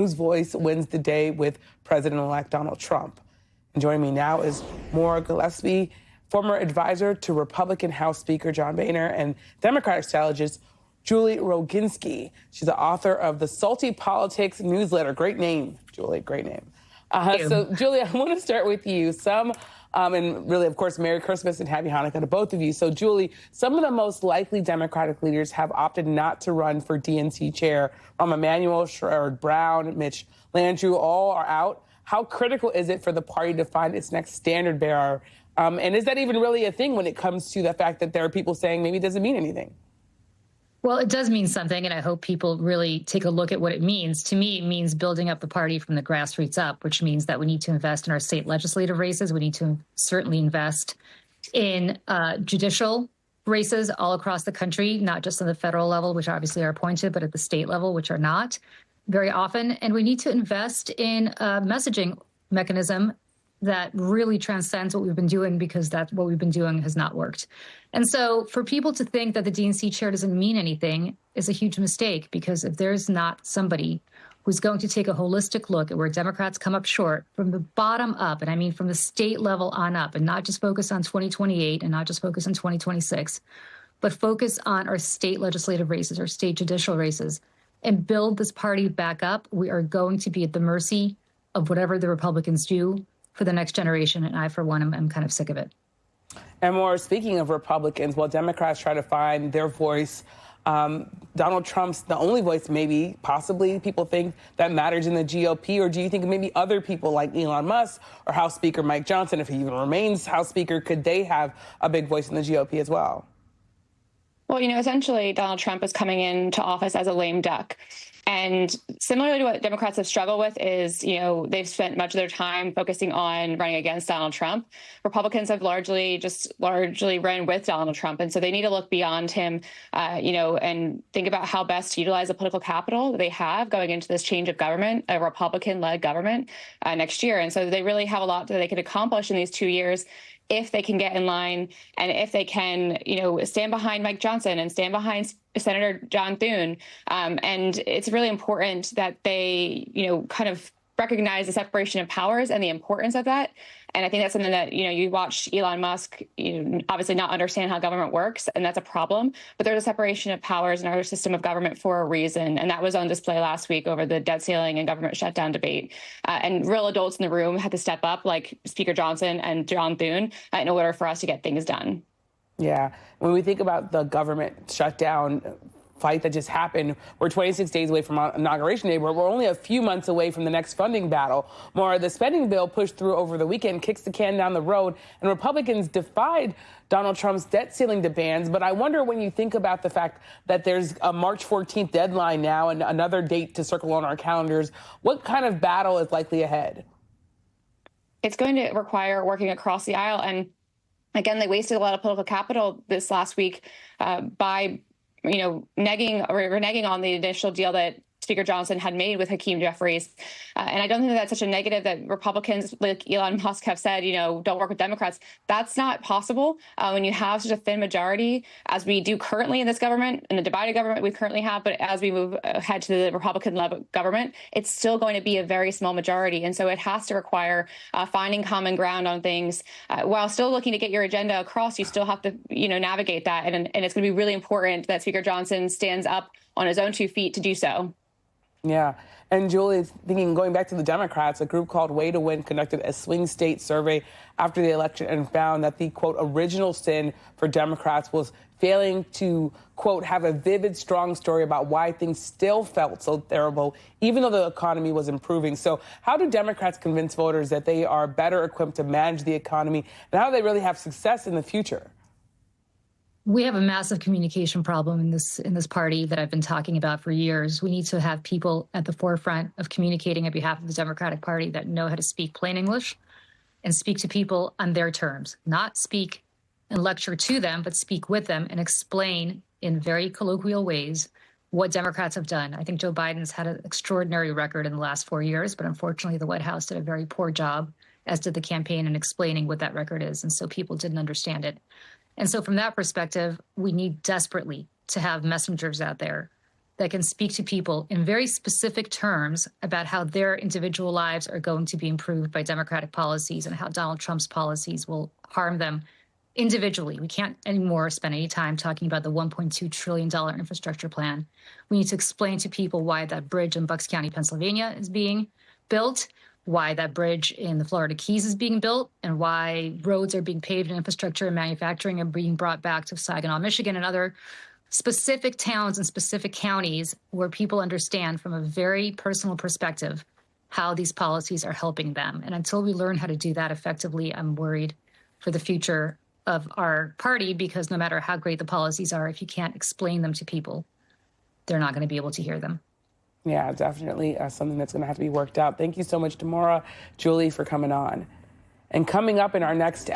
whose voice wins the day with President-elect Donald Trump. And joining me now is Maura Gillespie, former advisor to Republican House Speaker John Boehner, and Democratic strategist Julie Roginsky. She's the author of the Salty Politics newsletter. Great name, Julie, great name. So, Julie, I want to start with you. And really, of course, Merry Christmas and Happy Hanukkah to both of you. So, Julie, some of the most likely Democratic leaders have opted not to run for DNC chair. Rahm Emanuel, Sherrod Brown, Mitch Landrieu, all are out. How critical is it for the party to find its next standard bearer? And is that even really a thing when it comes to the fact that there are people saying maybe it doesn't mean anything? Well, it does mean something, and I hope people really take a look at what it means. To me, it means building up the party from the grassroots up, which means that we need to invest in our state legislative races. We need to certainly invest in judicial races all across the country, not just on the federal level, which obviously are appointed, but at the state level, which are not very often. And we need to invest in a messaging mechanism that really transcends what we've been doing, because that's what we've been doing has not worked. And so for people to think that the DNC chair doesn't mean anything is a huge mistake, because if there's not somebody who's going to take a holistic look at where Democrats come up short from the bottom up, and I mean from the state level on up, and not just focus on 2028 and not just focus on 2026, but focus on our state legislative races, our state judicial races, and build this party back up, we are going to be at the mercy of whatever the Republicans do for the next generation. And I, for one, am kind of sick of it. And more, speaking of Republicans, while Democrats try to find their voice, Donald Trump's the only voice, maybe, possibly, people think that matters in the GOP? Or do you think maybe other people like Elon Musk or House Speaker Mike Johnson, if he even remains House Speaker, could they have a big voice in the GOP as well? Well, essentially, Donald Trump is coming into office as a lame duck. And similarly to what Democrats have struggled with is, they've spent much of their time focusing on running against Donald Trump. Republicans have largely run with Donald Trump. And so they need to look beyond him, and think about how best to utilize the political capital that they have going into this change of government, a Republican-led government next year. And so they really have a lot that they could accomplish in these 2 years if they can get in line and if they can, stand behind Mike Johnson and stand behind Senator John Thune. And it's really important that they, kind of recognize the separation of powers and the importance of that. And I think that's something that, you watch Elon Musk, obviously not understand how government works, and that's a problem. But there's a separation of powers in our system of government for a reason. And that was on display last week over the debt ceiling and government shutdown debate. And real adults in the room had to step up, like Speaker Johnson and John Thune, in order for us to get things done. Yeah. When we think about the government shutdown fight that just happened, we're 26 days away from Inauguration Day, but we're only a few months away from the next funding battle. More, the spending bill pushed through over the weekend kicks the can down the road, and Republicans defied Donald Trump's debt ceiling demands. But I wonder, when you think about the fact that there's a March 14th deadline now and another date to circle on our calendars, what kind of battle is likely ahead? It's going to require working across the aisle. And again, they wasted a lot of political capital this last week by reneging on the initial deal that Speaker Johnson had made with Hakeem Jeffries. And I don't think that that's such a negative that Republicans like Elon Musk have said, don't work with Democrats. That's not possible when you have such a thin majority as we do currently in this government, in the divided government we currently have. But as we move ahead to the Republican-led government, it's still going to be a very small majority. And so it has to require finding common ground on things while still looking to get your agenda across. You still have to, navigate that. And it's going to be really important that Speaker Johnson stands up on his own 2 feet to do so. Yeah. And Julie, thinking, going back to the Democrats, a group called Way to Win conducted a swing state survey after the election and found that the, quote, original sin for Democrats was failing to, quote, have a vivid, strong story about why things still felt so terrible, even though the economy was improving. So how do Democrats convince voters that they are better equipped to manage the economy, and how do they really have success in the future? We have a massive communication problem in this party that I've been talking about for years. We need to have people at the forefront of communicating on behalf of the Democratic Party that know how to speak plain English and speak to people on their terms, not speak and lecture to them, but speak with them and explain in very colloquial ways what Democrats have done. I think Joe Biden's had an extraordinary record in the last 4 years, but unfortunately the White House did a very poor job, as did the campaign, in explaining what that record is. And so people didn't understand it. And so from that perspective, we need desperately to have messengers out there that can speak to people in very specific terms about how their individual lives are going to be improved by Democratic policies and how Donald Trump's policies will harm them individually. We can't anymore spend any time talking about the $1.2 trillion infrastructure plan. We need to explain to people why that bridge in Bucks County, Pennsylvania is being built, why that bridge in the Florida Keys is being built, and why roads are being paved and infrastructure and manufacturing are being brought back to Saginaw, Michigan, and other specific towns and specific counties where people understand from a very personal perspective how these policies are helping them. And until we learn how to do that effectively, I'm worried for the future of our party, because no matter how great the policies are, if you can't explain them to people, they're not going to be able to hear them. Yeah, definitely something that's going to have to be worked out. Thank you so much, Tamora, Julie, for coming on. And coming up in our next